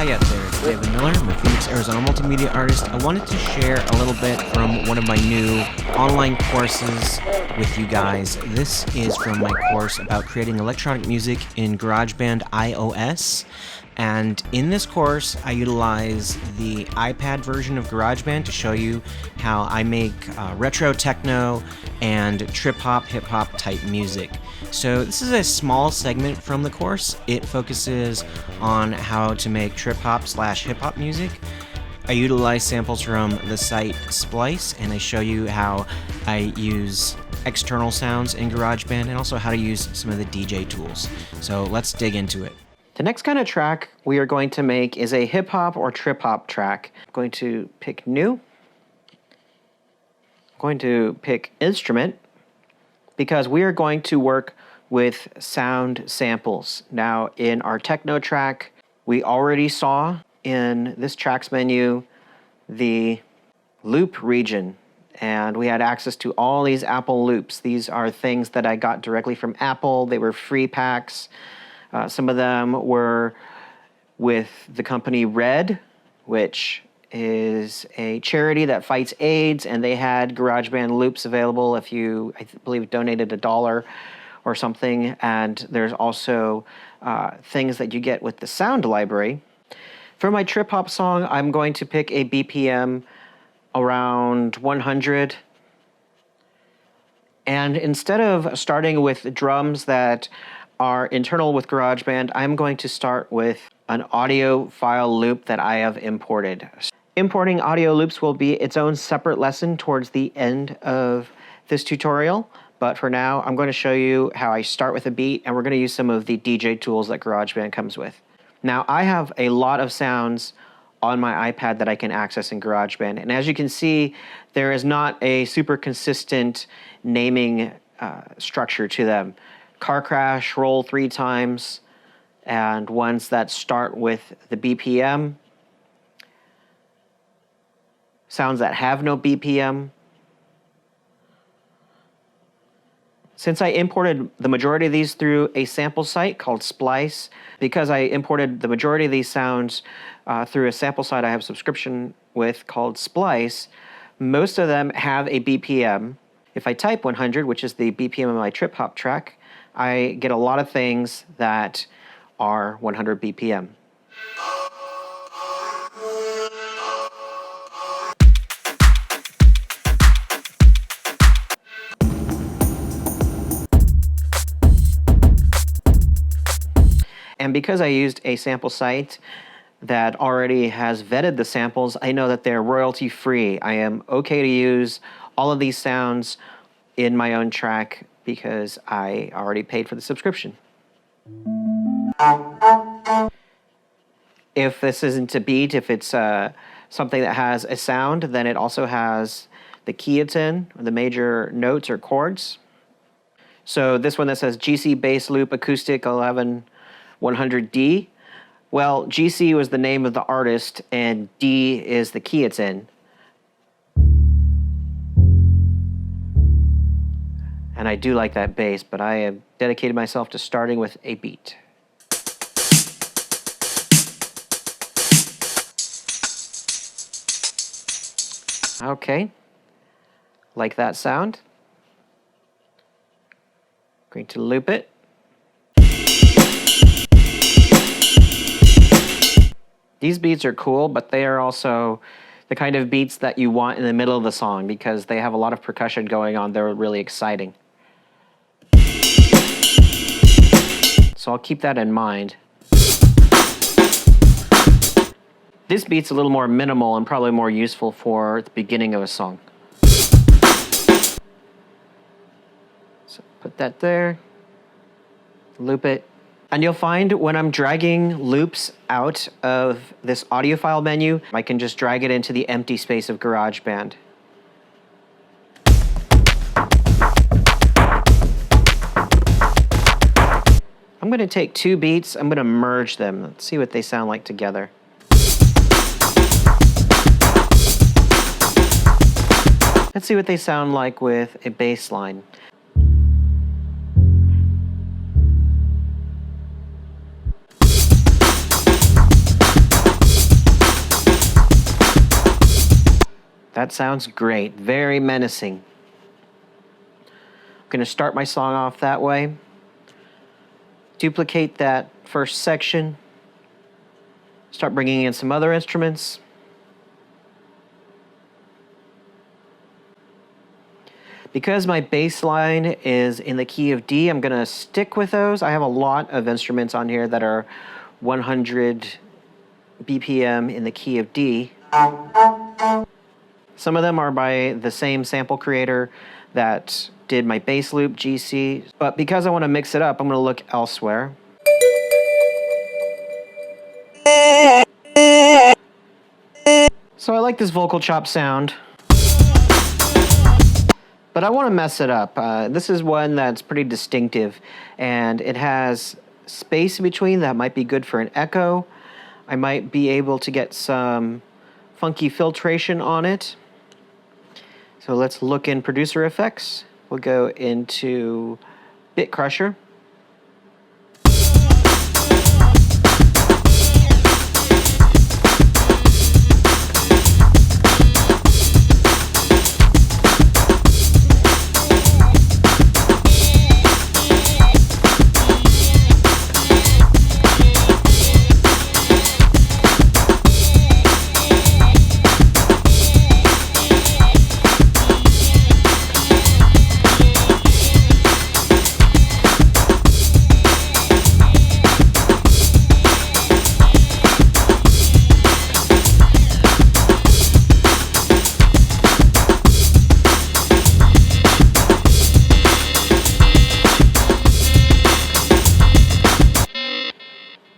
Hi out there, it's David Miller. I'm a Phoenix, Arizona multimedia artist. I wanted to share a little bit from one of my new online courses with you guys. This is from my course about creating electronic music in Garageband iOS. And in this course, I utilize the iPad version of Garageband to show you how I make retro techno and trip-hop, hip-hop type music. So this is a small segment from the course. It focuses on how to make trip-hop / hip-hop music. I utilize samples from the site Splice, and I show you how I use external sounds in Garageband and also how to use some of the DJ tools. So let's dig into it. The next kind of track we are going to make is a hip-hop or trip-hop track. I'm going to pick new. I'm going to pick instrument because we are going to work with sound samples. Now, in our techno track, we already saw in this tracks menu the loop region, and we had access to all these Apple loops. These are things that I got directly from Apple. They were free packs. Some of them were with the company Red, which is a charity that fights AIDS, and they had GarageBand loops available if you, I believe, donated $1 or something. And there's also things that you get with the sound library. For my trip-hop song, I'm going to pick a BPM around 100. And instead of starting with drums that are internal with GarageBand, I'm going to start with an audio file loop that I have imported. Importing audio loops will be its own separate lesson towards the end of this tutorial, but for now, I'm going to show you how I start with a beat, and we're going to use some of the DJ tools that GarageBand comes with. Now, I have a lot of sounds on my iPad that I can access in GarageBand, and as you can see, there is not a super consistent naming structure to them. Car crash, roll 3 times, and ones that start with the BPM. Sounds that have no BPM. Since I imported the majority of these through a sample site called Splice, because I imported the majority of these sounds through a sample site I have a subscription with called Splice, most of them have a BPM. If I type 100, which is the BPM of my trip-hop track, I get a lot of things that are 100 BPM. And because I used a sample site that already has vetted the samples, I know that they're royalty free. I am okay to use all of these sounds in my own track because I already paid for the subscription. If this isn't a beat, if it's something that has a sound, then it also has the key it's in, the major notes or chords. So this one that says GC bass loop acoustic 11100D. Well, GC was the name of the artist and D is the key it's in. And I do like that bass, but I have dedicated myself to starting with a beat. Okay, like that sound. Going to loop it. These beats are cool, but they are also the kind of beats that you want in the middle of the song because they have a lot of percussion going on. They're really exciting. So I'll keep that in mind. This beat's a little more minimal and probably more useful for the beginning of a song. So put that there, loop it. And you'll find when I'm dragging loops out of this audio file menu, I can just drag it into the empty space of GarageBand. I'm going to take 2 beats, I'm going to merge them. Let's see what they sound like together. Let's see what they sound like with a bass line. That sounds great. Very menacing. I'm going to start my song off that way. Duplicate that first section. Start bringing in some other instruments. Because my bass line is in the key of D, I'm going to stick with those. I have a lot of instruments on here that are 100 BPM in the key of D. Some of them are by the same sample creator that did my bass loop, GC. But because I want to mix it up, I'm going to look elsewhere. So I like this vocal chop sound. But I want to mess it up. This is one that's pretty distinctive, and it has space in between that might be good for an echo. I might be able to get some funky filtration on it. So let's look in producer effects. We'll go into Bit Crusher.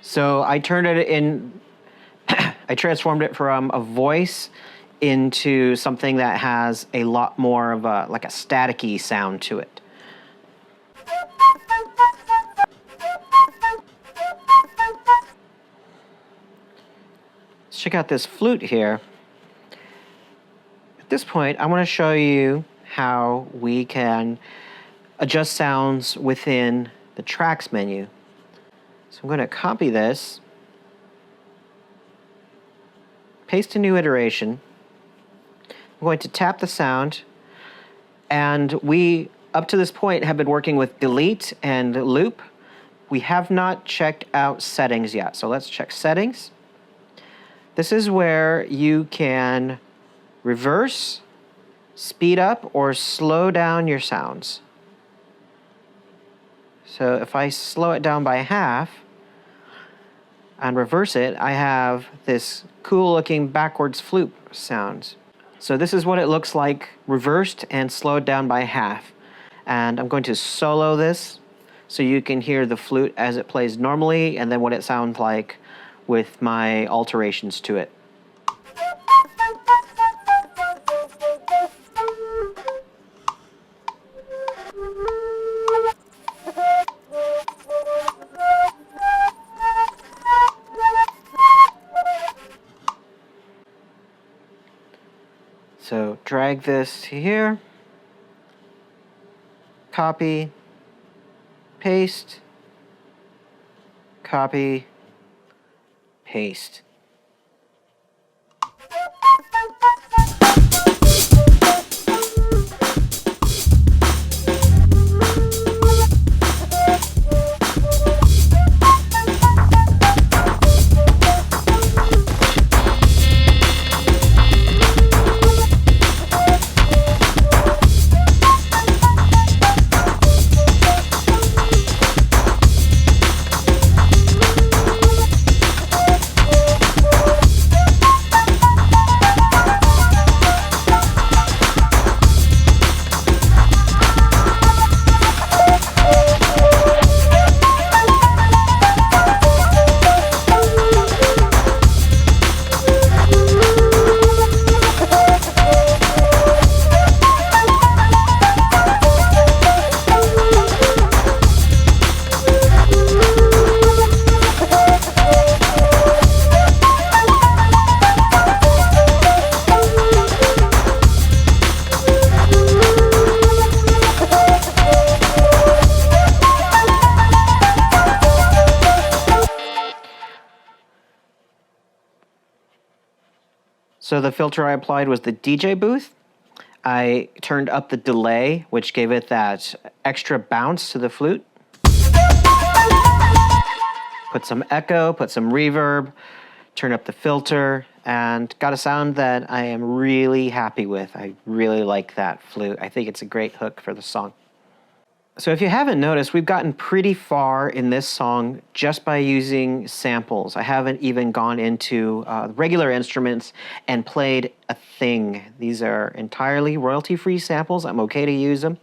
So I turned it in, I transformed it from a voice into something that has a lot more of a, like a staticky sound to it. Let's check out this flute here. At this point, I want to show you how we can adjust sounds within the tracks menu. So I'm going to copy this, paste a new iteration. I'm going to tap the sound, and we, up to this point, have been working with delete and loop. We have not checked out settings yet, so let's check settings. This is where you can reverse, speed up, or slow down your sounds. So if I slow it down by half and reverse it, I have this cool looking backwards flute sound. So this is what it looks like reversed and slowed down by half. And I'm going to solo this so you can hear the flute as it plays normally and then what it sounds like with my alterations to it. So drag this to here, copy, paste, copy, paste. So the filter I applied was the DJ booth. I turned up the delay, which gave it that extra bounce to the flute. Put some echo, put some reverb, turn up the filter, and got a sound that I am really happy with. I really like that flute. I think it's a great hook for the song. So if you haven't noticed, we've gotten pretty far in this song just by using samples. I haven't even gone into regular instruments and played a thing. These are entirely royalty-free samples. I'm okay to use them.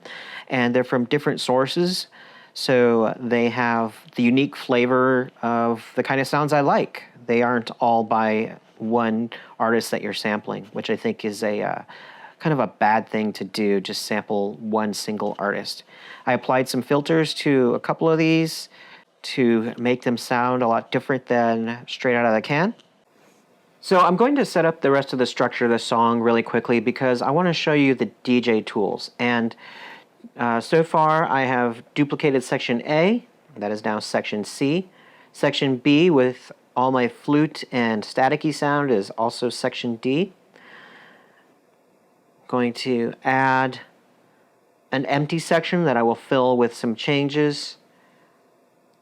And they're from different sources. So they have the unique flavor of the kind of sounds I like. They aren't all by one artist that you're sampling, which I think is a kind of a bad thing to do, just sample one single artist. I applied some filters to a couple of these to make them sound a lot different than straight out of the can. So I'm going to set up the rest of the structure of the song really quickly because I want to show you the DJ tools. And so far I have duplicated section A, that is now section C. Section B with all my flute and staticky sound is also section D. Going to add an empty section that I will fill with some changes.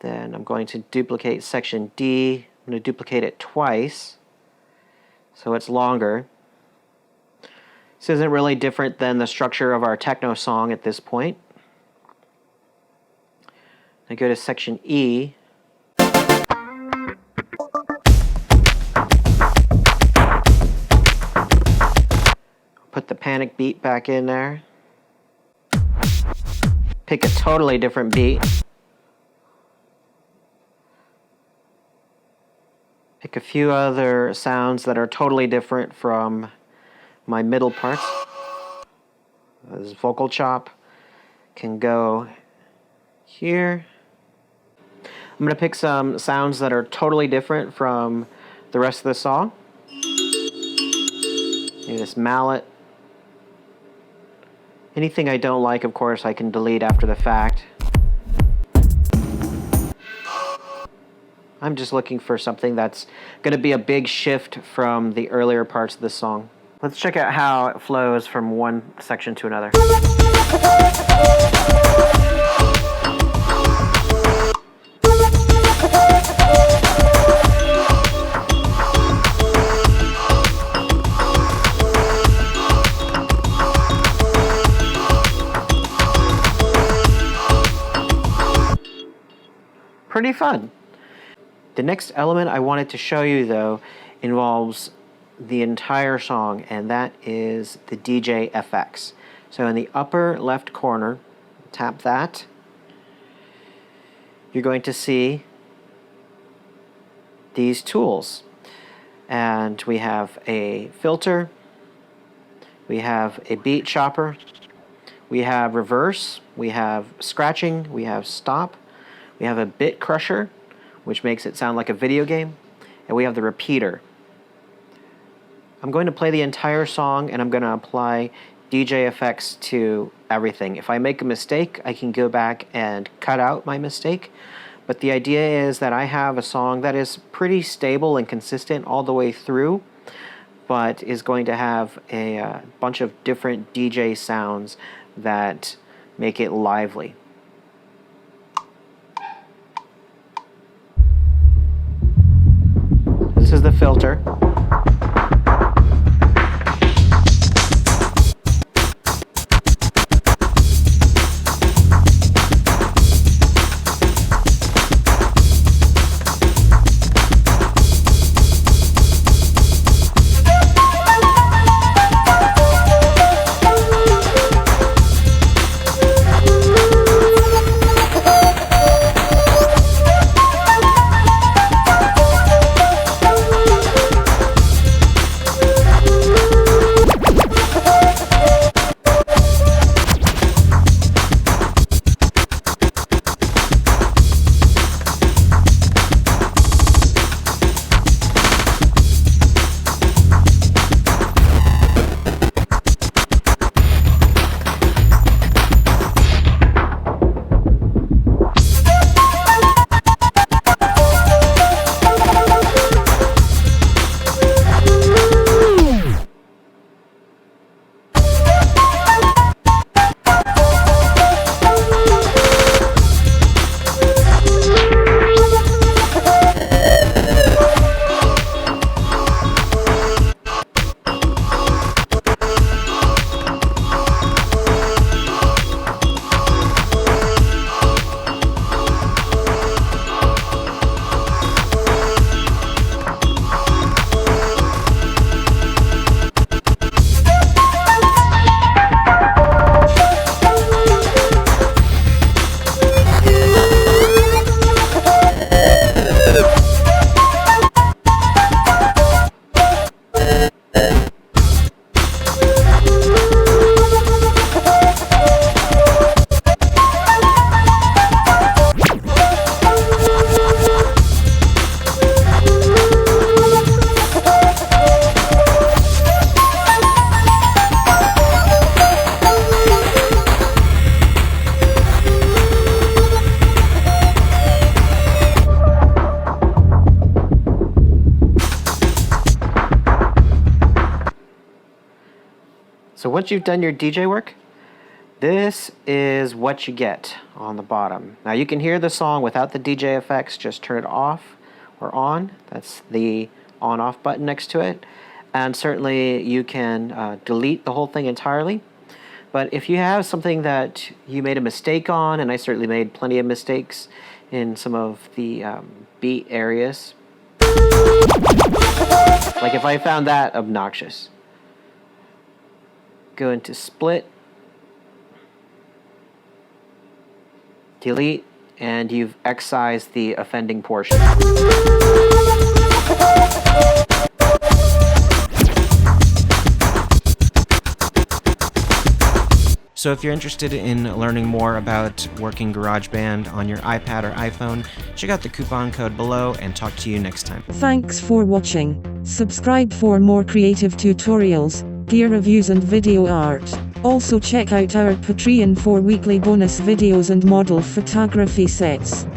Then I'm going to duplicate section D. I'm going to duplicate it twice so it's longer. This isn't really different than the structure of our techno song at this point. I go to section E. Put the panic beat back in there. Pick a totally different beat. Pick a few other sounds that are totally different from my middle parts. This vocal chop can go here. I'm going to pick some sounds that are totally different from the rest of the song. Maybe this mallet. Anything I don't like, of course, I can delete after the fact. I'm just looking for something that's going to be a big shift from the earlier parts of the song. Let's check out how it flows from one section to another. Pretty fun. The next element I wanted to show you, though, involves the entire song, and that is the DJ FX. So in the upper left corner, tap that. You're going to see these tools. And we have a filter, we have a beat chopper, we have reverse, we have scratching, we have stop, we have a bit crusher, which makes it sound like a video game, and we have the repeater. I'm going to play the entire song, and I'm going to apply DJ effects to everything. If I make a mistake, I can go back and cut out my mistake, but the idea is that I have a song that is pretty stable and consistent all the way through, but is going to have a bunch of different DJ sounds that make it lively. This is the filter. So once you've done your DJ work, this is what you get on the bottom. Now you can hear the song without the DJ effects. Just turn it off or on. That's the on-off button next to it. And certainly you can delete the whole thing entirely. But if you have something that you made a mistake on, and I certainly made plenty of mistakes in some of the beat areas, like if I found that obnoxious, go into split, delete, and you've excised the offending portion. So if you're interested in learning more about working GarageBand on your iPad or iPhone, check out the coupon code below and talk to you next time. Thanks for watching. Subscribe for more creative tutorials, gear reviews and video art. Also check out our Patreon for weekly bonus videos and model photography sets.